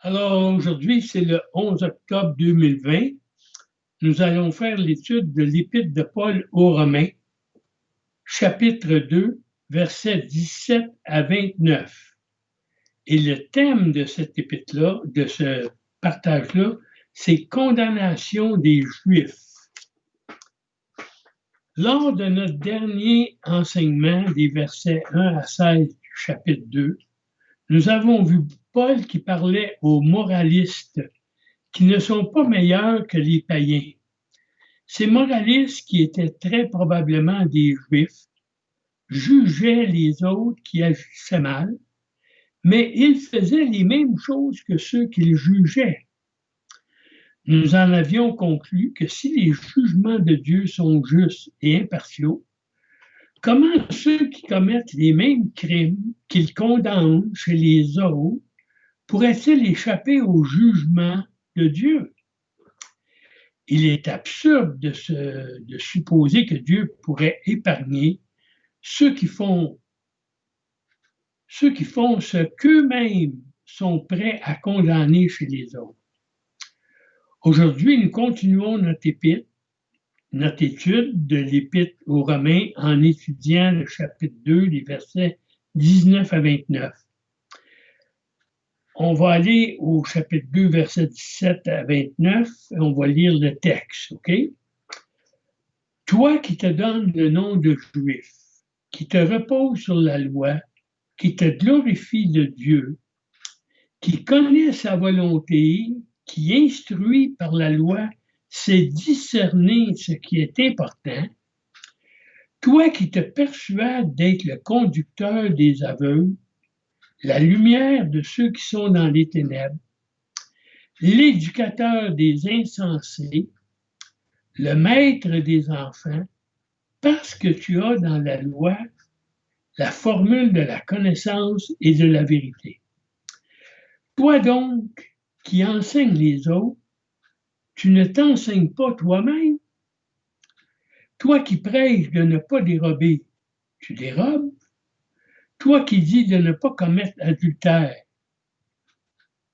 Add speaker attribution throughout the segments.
Speaker 1: Alors aujourd'hui, c'est le 11 octobre 2020. Nous allons faire l'étude de l'Épître de Paul aux Romains, chapitre 2, versets 17 à 29. Et le thème de cette épître-là, de ce partage-là, c'est condamnation des Juifs. Lors de notre dernier enseignement des versets 1 à 16 du chapitre 2, nous avons vu Paul qui parlait aux moralistes qui ne sont pas meilleurs que les païens. Ces moralistes, qui étaient très probablement des Juifs, jugeaient les autres qui agissaient mal, mais ils faisaient les mêmes choses que ceux qu'ils jugeaient. Nous en avions conclu que si les jugements de Dieu sont justes et impartiaux, comment ceux qui commettent les mêmes crimes qu'ils condamnent chez les autres pourraient-ils échapper au jugement de Dieu? Il est absurde de supposer que Dieu pourrait épargner ceux qui font ce qu'eux-mêmes sont prêts à condamner chez les autres. Aujourd'hui, nous continuons notre étude de l'Épître aux Romains en étudiant le chapitre 2, les versets 19 à 29. On va aller au chapitre 2, versets 17 à 29, et on va lire le texte, OK? Toi qui te donnes le nom de Juif, qui te repose sur la loi, qui te glorifie de Dieu, qui connaît sa volonté, qui instruit par la loi, sait discerner ce qui est important, toi qui te persuades d'être le conducteur des aveugles, la lumière de ceux qui sont dans les ténèbres, l'éducateur des insensés, le maître des enfants, parce que tu as dans la loi la formule de la connaissance et de la vérité. Toi donc, qui enseignes les autres, tu ne t'enseignes pas toi-même. Toi qui prêches de ne pas dérober, tu dérobes. Toi qui dis de ne pas commettre adultère,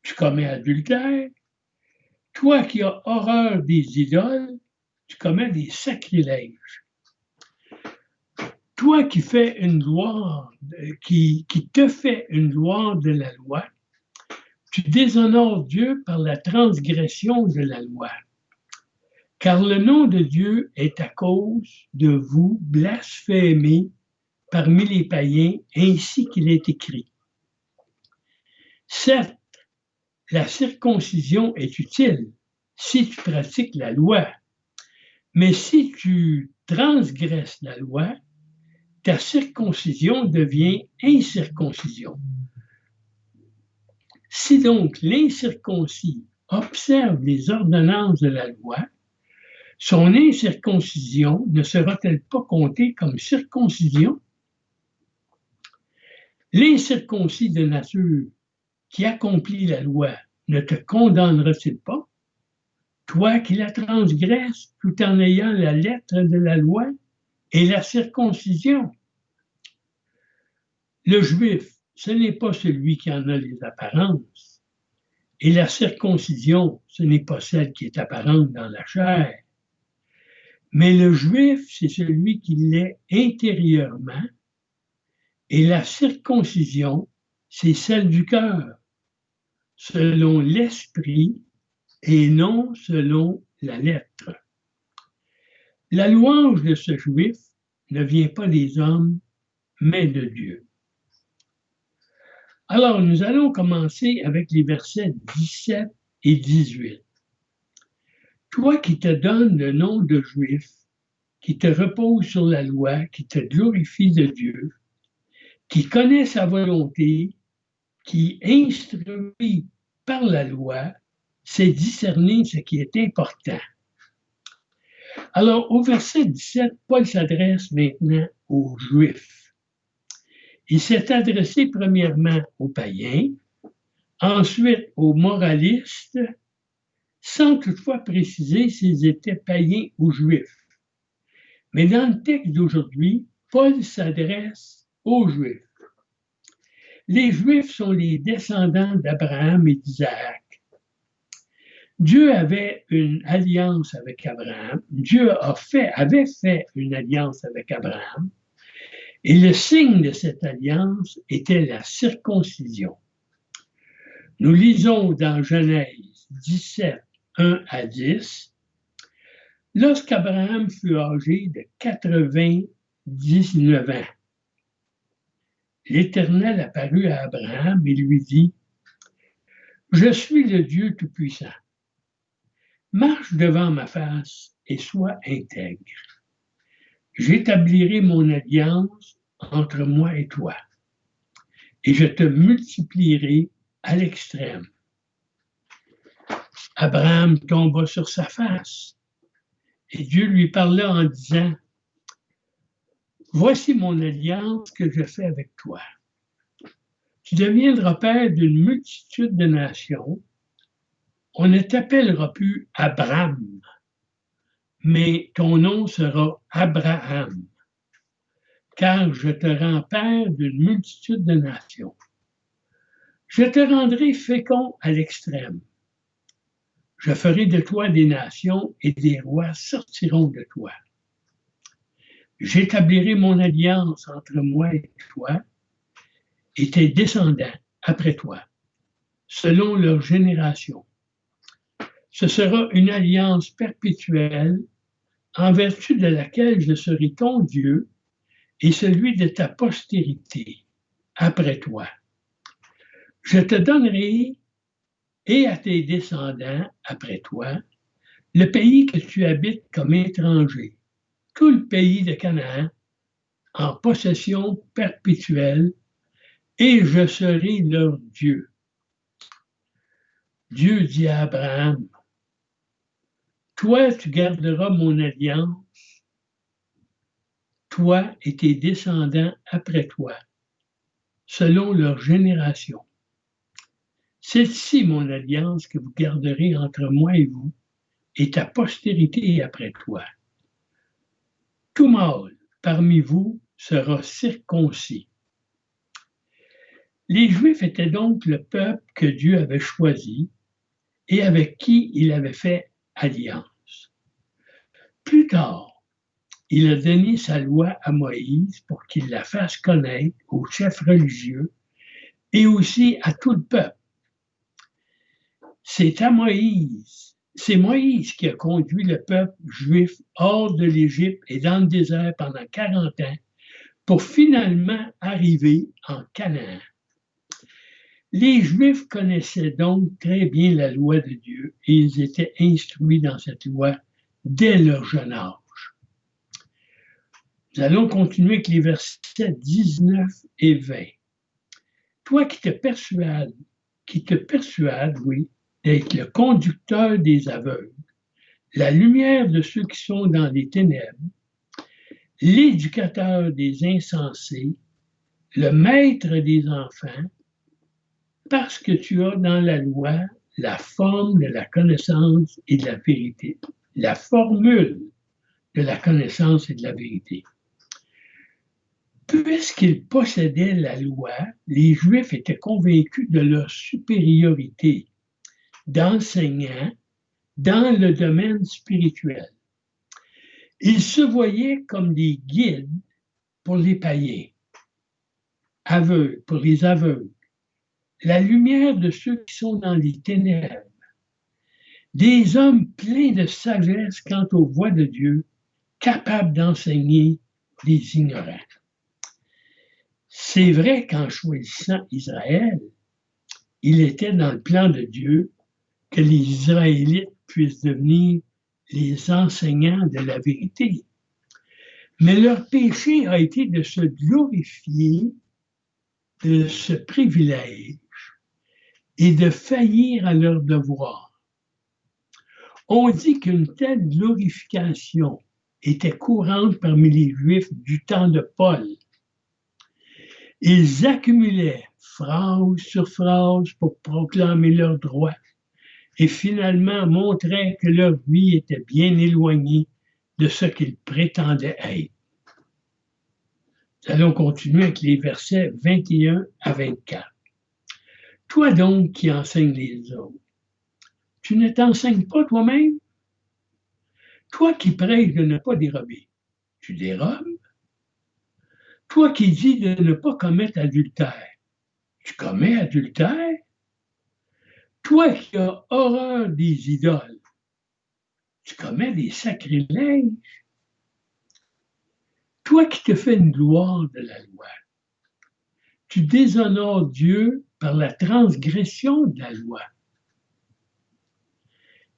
Speaker 1: tu commets adultère. Toi qui as horreur des idoles, tu commets des sacrilèges. Toi qui fais une gloire, qui te fait une gloire de la loi, tu déshonores Dieu par la transgression de la loi. Car le nom de Dieu est à cause de vous blasphémé parmi les païens, ainsi qu'il est écrit. Certes, la circoncision est utile si tu pratiques la loi, mais si tu transgresses la loi, ta circoncision devient incirconcision. Si donc l'incirconcis observe les ordonnances de la loi, son incirconcision ne sera-t-elle pas comptée comme circoncision? L'incirconcis de nature qui accomplit la loi ne te condamnera-t-il pas? Toi qui la transgresses tout en ayant la lettre de la loi et la circoncision. Le juif, ce n'est pas celui qui en a les apparences. Et la circoncision, ce n'est pas celle qui est apparente dans la chair. Mais le juif, c'est celui qui l'est intérieurement. Et la circoncision, c'est celle du cœur, selon l'esprit et non selon la lettre. La louange de ce juif ne vient pas des hommes, mais de Dieu. Alors, nous allons commencer avec les versets 17 et 18. Toi qui te donnes le nom de Juif, qui te repose sur la loi, qui te glorifie de Dieu, qui connaît sa volonté, qui instruit par la loi, c'est discerner ce qui est important. Alors, au verset 17, Paul s'adresse maintenant aux Juifs. Il s'est adressé premièrement aux païens, ensuite aux moralistes, sans toutefois préciser s'ils étaient païens ou juifs. Mais dans le texte d'aujourd'hui, Paul s'adresse aux Juifs. Les Juifs sont les descendants d'Abraham et d'Isaac. Dieu avait une alliance avec Abraham. Dieu avait fait une alliance avec Abraham. Et le signe de cette alliance était la circoncision. Nous lisons dans Genèse 17, 1 à 10, lorsqu'Abraham fut âgé de 99 ans, l'Éternel apparut à Abraham et lui dit, « Je suis le Dieu Tout-Puissant. Marche devant ma face et sois intègre. J'établirai mon alliance entre moi et toi, et je te multiplierai à l'extrême. » Abraham tomba sur sa face, et Dieu lui parla en disant, « Voici mon alliance que je fais avec toi. Tu deviendras père d'une multitude de nations. On ne t'appellera plus Abram, mais ton nom sera Abraham, car je te rends père d'une multitude de nations. Je te rendrai fécond à l'extrême. Je ferai de toi des nations et des rois sortiront de toi. J'établirai mon alliance entre moi et toi et tes descendants après toi, selon leur génération. Ce sera une alliance perpétuelle en vertu de laquelle je serai ton Dieu et celui de ta postérité après toi. Je te donnerai et à tes descendants après toi le pays que tu habites comme étranger, tout le pays de Canaan, en possession perpétuelle, et je serai leur Dieu. Dieu dit à Abraham, « Toi, tu garderas mon alliance, toi et tes descendants après toi, selon leur génération. C'est-ci mon alliance que vous garderez entre moi et vous, et ta postérité après toi. Tout mâle parmi vous sera circoncis. » Les Juifs étaient donc le peuple que Dieu avait choisi et avec qui il avait fait alliance. Plus tard, il a donné sa loi à Moïse pour qu'il la fasse connaître aux chefs religieux et aussi à tout le peuple. C'est Moïse qui a conduit le peuple juif hors de l'Égypte et dans le désert pendant 40 ans pour finalement arriver en Canaan. Les Juifs connaissaient donc très bien la loi de Dieu et ils étaient instruits dans cette loi dès leur jeune âge. Nous allons continuer avec les versets 19 et 20. Toi qui te persuades, oui, d'être le conducteur des aveugles, la lumière de ceux qui sont dans les ténèbres, l'éducateur des insensés, le maître des enfants, parce que tu as dans la loi la forme de la connaissance et de la vérité, la formule de la connaissance et de la vérité. Puisqu'ils possédaient la loi, les Juifs étaient convaincus de leur supériorité d'enseignants dans le domaine spirituel. Ils se voyaient comme des guides pour les païens, aveugles, pour les aveugles, la lumière de ceux qui sont dans les ténèbres, des hommes pleins de sagesse quant aux voies de Dieu, capables d'enseigner les ignorants. C'est vrai qu'en choisissant Israël, il était dans le plan de Dieu que les Israélites puissent devenir les enseignants de la vérité. Mais leur péché a été de se glorifier de ce privilège et de faillir à leur devoir. On dit qu'une telle glorification était courante parmi les Juifs du temps de Paul. Ils accumulaient phrase sur phrase pour proclamer leurs droits et finalement montraient que leur vie était bien éloignée de ce qu'ils prétendaient être. Nous allons continuer avec les versets 21 à 24. Toi donc qui enseignes les autres, Tu ne t'enseignes pas toi-même? Toi qui prêches de ne pas dérober, tu dérobes? Toi qui dis de ne pas commettre adultère, tu commets adultère? Toi qui as horreur des idoles, tu commets des sacrilèges? Toi qui te fais une gloire de la loi, tu déshonores Dieu par la transgression de la loi.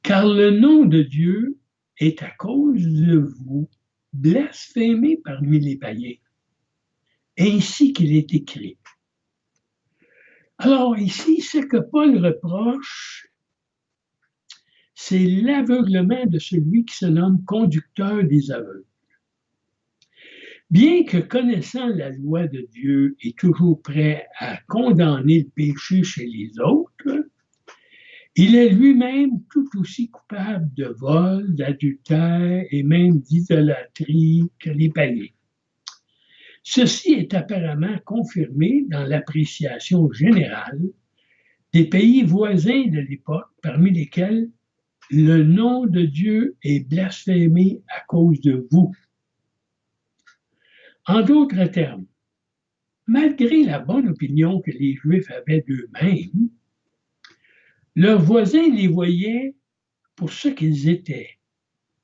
Speaker 1: Car le nom de Dieu est à cause de vous blasphémé parmi les païens, ainsi qu'il est écrit. Alors ici, ce que Paul reproche, c'est l'aveuglement de celui qui se nomme conducteur des aveugles. Bien que connaissant la loi de Dieu et toujours prêt à condamner le péché chez les autres, il est lui-même tout aussi coupable de vol, d'adultère et même d'idolâtrie que les païens. Ceci est apparemment confirmé dans l'appréciation générale des pays voisins de l'époque, parmi lesquels le nom de Dieu est blasphémé à cause de vous. En d'autres termes, malgré la bonne opinion que les Juifs avaient d'eux-mêmes, leurs voisins les voyaient pour ce qu'ils étaient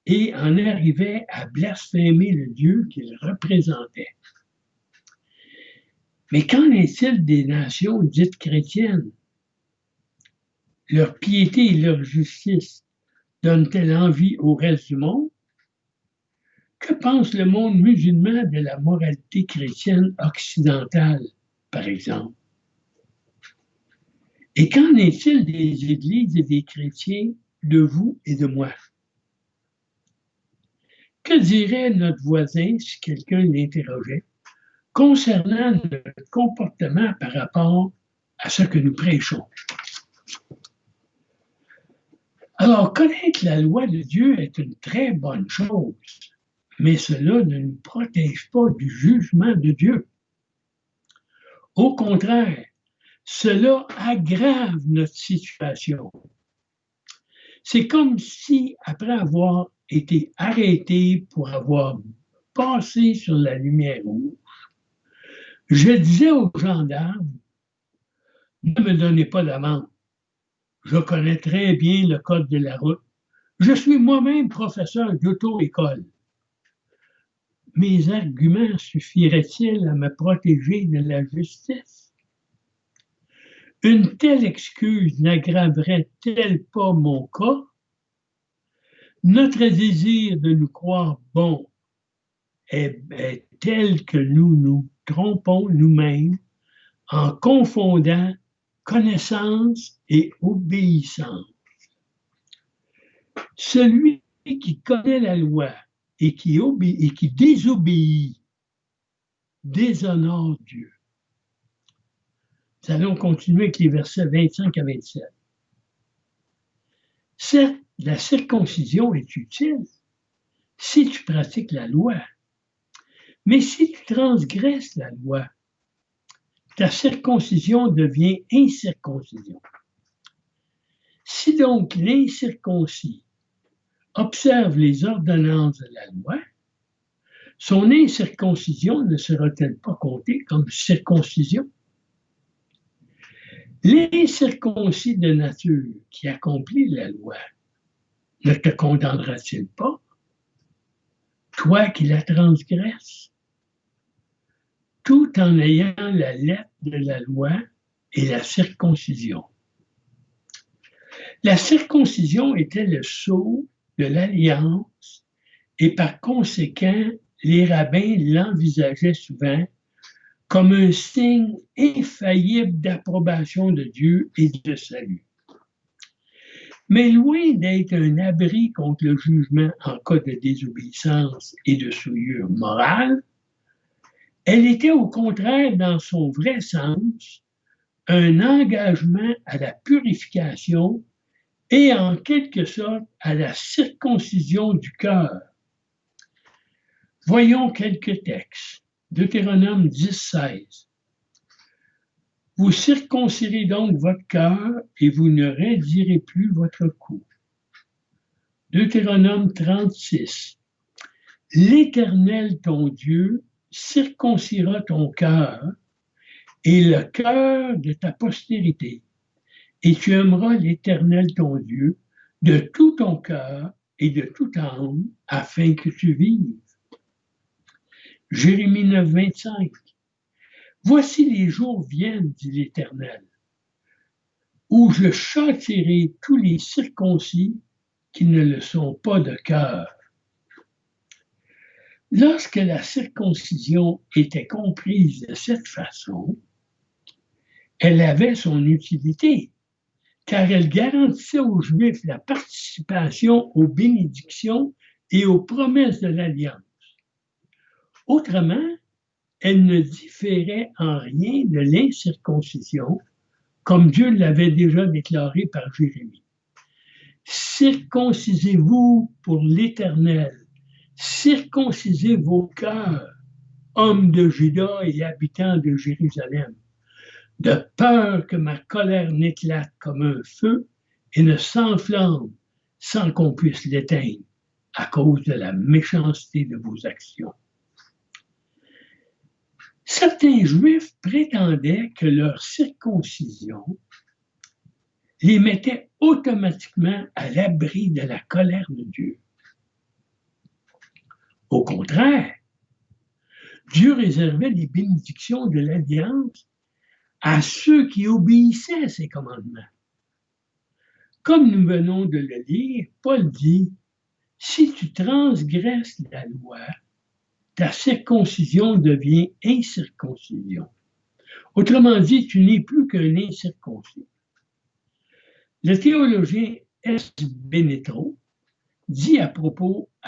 Speaker 1: et en arrivaient à blasphémer le Dieu qu'ils représentaient. Mais qu'en est-il des nations dites chrétiennes? Leur piété et leur justice donnent-elles envie au reste du monde? Que pense le monde musulman de la moralité chrétienne occidentale, par exemple? Et qu'en est-il des églises et des chrétiens, de vous et de moi? Que dirait notre voisin si quelqu'un l'interrogeait concernant notre comportement par rapport à ce que nous prêchons? Alors, connaître la loi de Dieu est une très bonne chose, mais cela ne nous protège pas du jugement de Dieu. Au contraire, cela aggrave notre situation. C'est comme si, après avoir été arrêté pour avoir passé sur la lumière rouge, je disais aux gendarmes, ne me donnez pas d'amende. Je connais très bien le code de la route. Je suis moi-même professeur d'auto-école. Mes arguments suffiraient-ils à me protéger de la justice? Une telle excuse n'aggraverait-elle pas mon cas? Notre désir de nous croire bons est tel que nous nous trompons nous-mêmes en confondant connaissance et obéissance. Celui qui connaît la loi et qui désobéit déshonore Dieu. Nous allons continuer avec les versets 25 à 27. Certes, la circoncision est utile si tu pratiques la loi, mais si tu transgresses la loi, ta circoncision devient incirconcision. Si donc l'incirconcis observe les ordonnances de la loi, son incirconcision ne sera-t-elle pas comptée comme circoncision? L'incirconcis de nature qui accomplit la loi ne te condamnera-t-il pas, toi qui la transgresses, tout en ayant la lettre de la loi et la circoncision? La circoncision était le sceau de l'alliance et par conséquent, les rabbins l'envisageaient souvent comme un signe infaillible d'approbation de Dieu et de salut. Mais loin d'être un abri contre le jugement en cas de désobéissance et de souillure morale, elle était au contraire, dans son vrai sens, un engagement à la purification et en quelque sorte à la circoncision du cœur. Voyons quelques textes. Deutéronome 10, 16. Vous circoncirez donc votre cœur et vous ne raidirez plus votre cou. Deutéronome 36. L'Éternel, ton Dieu, circoncira ton cœur et le cœur de ta postérité, et tu aimeras l'Éternel, ton Dieu, de tout ton cœur et de toute âme, afin que tu vives. Jérémie 9, 25. Voici les jours viennent, dit l'Éternel, où je châtierai tous les circoncis qui ne le sont pas de cœur. Lorsque la circoncision était comprise de cette façon, elle avait son utilité, car elle garantissait aux Juifs la participation aux bénédictions et aux promesses de l'Alliance. Autrement, elle ne différait en rien de l'incirconcision, comme Dieu l'avait déjà déclaré par Jérémie. Circoncisez-vous pour l'Éternel, circoncisez vos cœurs, hommes de Juda et habitants de Jérusalem, de peur que ma colère n'éclate comme un feu et ne s'enflamme sans qu'on puisse l'éteindre à cause de la méchanceté de vos actions. Certains Juifs prétendaient que leur circoncision les mettait automatiquement à l'abri de la colère de Dieu. Au contraire, Dieu réservait les bénédictions de l'Alliance à ceux qui obéissaient à ses commandements. Comme nous venons de le lire, Paul dit, « Si tu transgresses la loi, ta circoncision devient incirconcision. » Autrement dit, tu n'es plus qu'un incirconcis. Le théologien S. Benetro dit à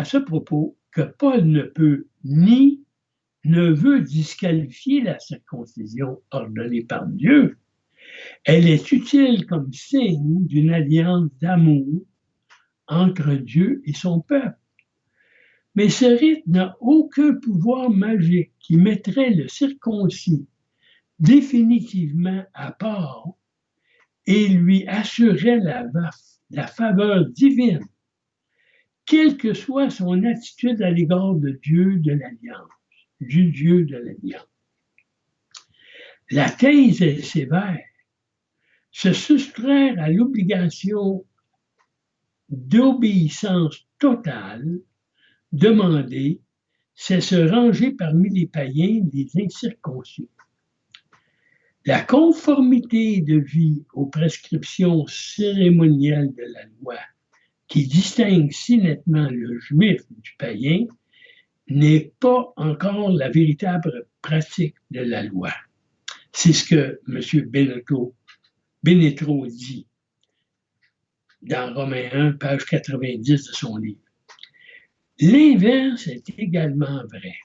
Speaker 1: ce propos que Paul ne veut disqualifier la circoncision ordonnée par Dieu. Elle est utile comme signe d'une alliance d'amour entre Dieu et son peuple. Mais ce rite n'a aucun pouvoir magique qui mettrait le circoncis définitivement à part et lui assurerait la faveur divine, quelle que soit son attitude à l'égard de Dieu de l'Alliance, du Dieu de l'Alliance. La thèse est sévère. Se soustraire à l'obligation d'obéissance totale demandée, c'est se ranger parmi les païens, les incirconcis. La conformité de vie aux prescriptions cérémonielles de la loi, qui distingue si nettement le juif du païen, n'est pas encore la véritable pratique de la loi. C'est ce que M. Benetro dit dans Romains 1, page 90 de son livre. L'inverse est également vrai.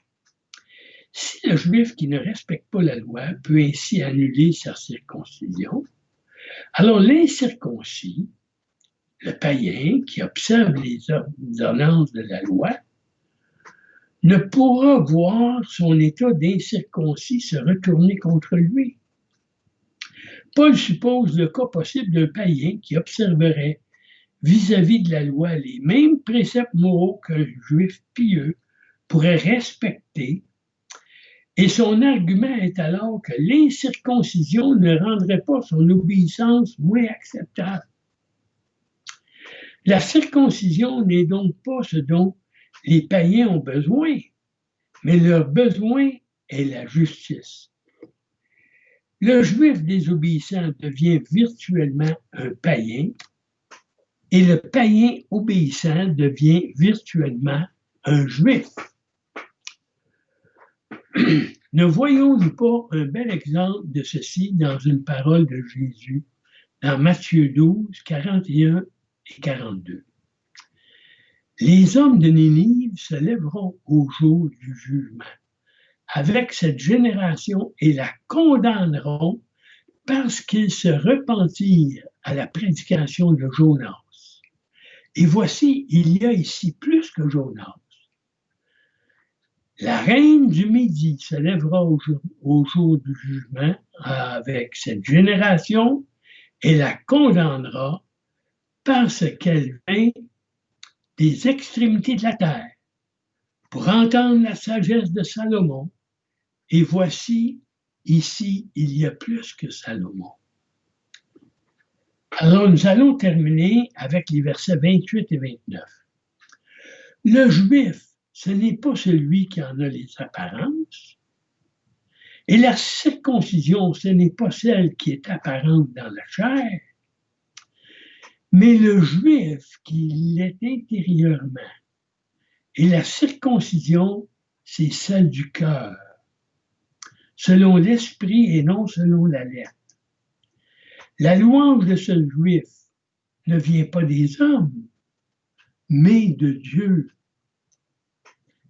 Speaker 1: Si le juif qui ne respecte pas la loi peut ainsi annuler sa circoncision, alors l'incirconcis, le païen qui observe les ordonnances de la loi, ne pourra voir son état d'incirconcis se retourner contre lui. Paul suppose le cas possible d'un païen qui observerait vis-à-vis de la loi les mêmes préceptes moraux qu'un juif pieux pourrait respecter, et son argument est alors que l'incirconcision ne rendrait pas son obéissance moins acceptable. La circoncision n'est donc pas ce dont les païens ont besoin, mais leur besoin est la justice. Le juif désobéissant devient virtuellement un païen et le païen obéissant devient virtuellement un juif. Ne voyons-nous pas un bel exemple de ceci dans une parole de Jésus dans Matthieu 12, 41 et 42. Les hommes de Ninive se lèveront au jour du jugement avec cette génération et la condamneront parce qu'ils se repentirent à la prédication de Jonas. Et voici, il y a ici plus que Jonas. La reine du Midi se lèvera au jour du jugement avec cette génération et la condamnera parce qu'elle vient des extrémités de la terre pour entendre la sagesse de Salomon. Et voici, ici, il y a plus que Salomon. Alors, nous allons terminer avec les versets 28 et 29. Le juif, ce n'est pas celui qui en a les apparences, et la circoncision, ce n'est pas celle qui est apparente dans la chair, mais le juif qui l'est intérieurement. Et la circoncision, c'est celle du cœur, selon l'esprit et non selon la lettre. La louange de ce juif ne vient pas des hommes, mais de Dieu.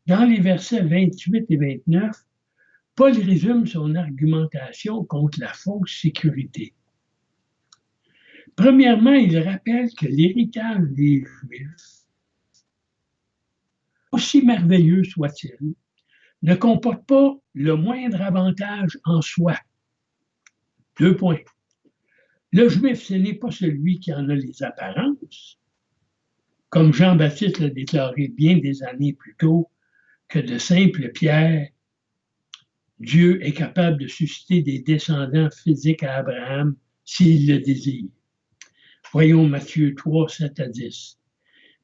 Speaker 1: Dans les versets 28 et 29, Paul résume son argumentation contre la fausse sécurité. Premièrement, il rappelle que l'héritage des Juifs, aussi merveilleux soit-il, ne comporte pas le moindre avantage en soi. 2 points. Le Juif, ce n'est pas celui qui en a les apparences, comme Jean-Baptiste l'a déclaré bien des années plus tôt, que de simples pierres, Dieu est capable de susciter des descendants physiques à Abraham s'il le désire. Voyons Matthieu 3, 7 à 10.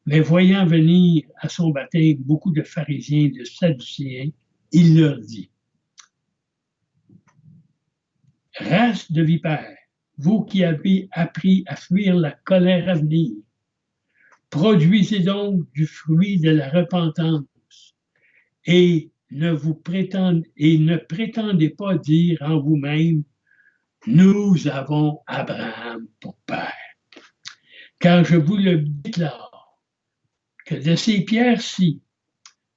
Speaker 1: Mais voyant venir à son baptême beaucoup de pharisiens et de sadducéens, il leur dit, « Race de vipères, vous qui avez appris à fuir la colère à venir, produisez donc du fruit de la repentance et ne prétendez pas dire en vous-même, nous avons Abraham pour père. Car je vous le déclare, que de ces pierres-ci,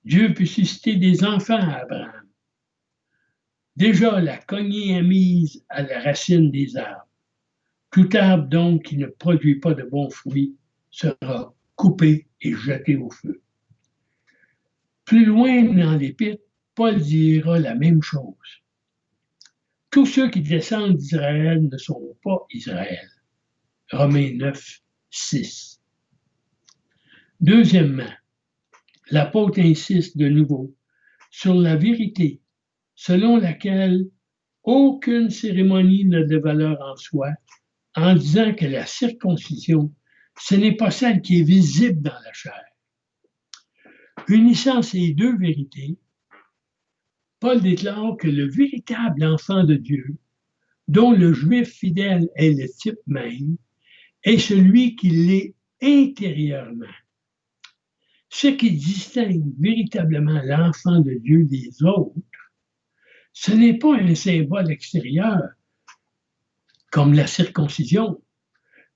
Speaker 1: Dieu peut susciter des enfants à Abraham. Déjà, la cognée est mise à la racine des arbres. Tout arbre donc qui ne produit pas de bons fruits sera coupé et jeté au feu. » Plus loin dans l'Épître, Paul dira la même chose. Tous ceux qui descendent d'Israël ne sont pas Israël. Romains 9, 6. Deuxièmement, l'apôtre insiste de nouveau sur la vérité selon laquelle aucune cérémonie n'a de valeur en soi, en disant que la circoncision, ce n'est pas celle qui est visible dans la chair. Unissant ces deux vérités, Paul déclare que le véritable enfant de Dieu, dont le juif fidèle est le type même, est celui qui l'est intérieurement. Ce qui distingue véritablement l'enfant de Dieu des autres, ce n'est pas un symbole extérieur, comme la circoncision,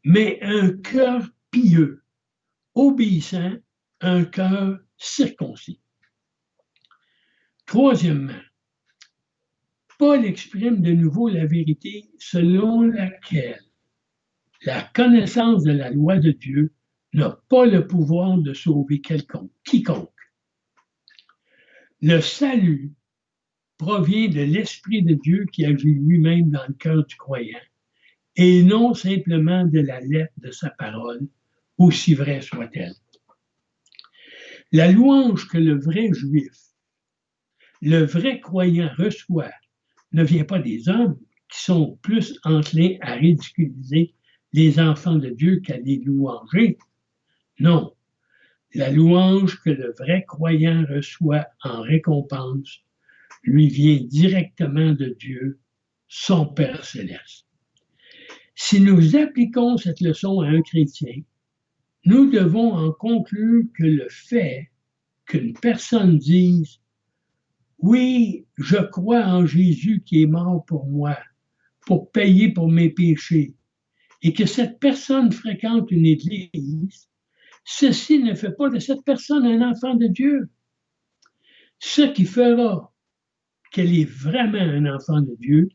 Speaker 1: mais un cœur pieux, obéissant, un cœur circoncis. Troisièmement, Paul exprime de nouveau la vérité selon laquelle la connaissance de la loi de Dieu n'a pas le pouvoir de sauver quiconque. Le salut provient de l'Esprit de Dieu qui agit lui-même dans le cœur du croyant, et non simplement de la lettre de sa parole, aussi vraie soit-elle. La louange que le vrai juif, le vrai croyant reçoit, ne vient pas des hommes qui sont plus enclins à ridiculiser les enfants de Dieu qu'à les louanger. Non, la louange que le vrai croyant reçoit en récompense lui vient directement de Dieu, son Père céleste. Si nous appliquons cette leçon à un chrétien, nous devons en conclure que le fait qu'une personne dise « Oui, je crois en Jésus qui est mort pour moi, pour payer pour mes péchés », et que cette personne fréquente une église, ceci ne fait pas de cette personne un enfant de Dieu. Ce qui fera qu'elle est vraiment un enfant de Dieu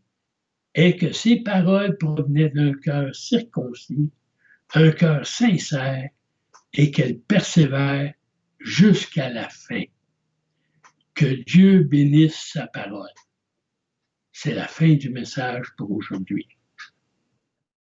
Speaker 1: est que ses paroles provenaient d'un cœur circoncis, un cœur sincère, et qu'elle persévère jusqu'à la fin. Que Dieu bénisse sa parole. C'est la fin du message pour aujourd'hui.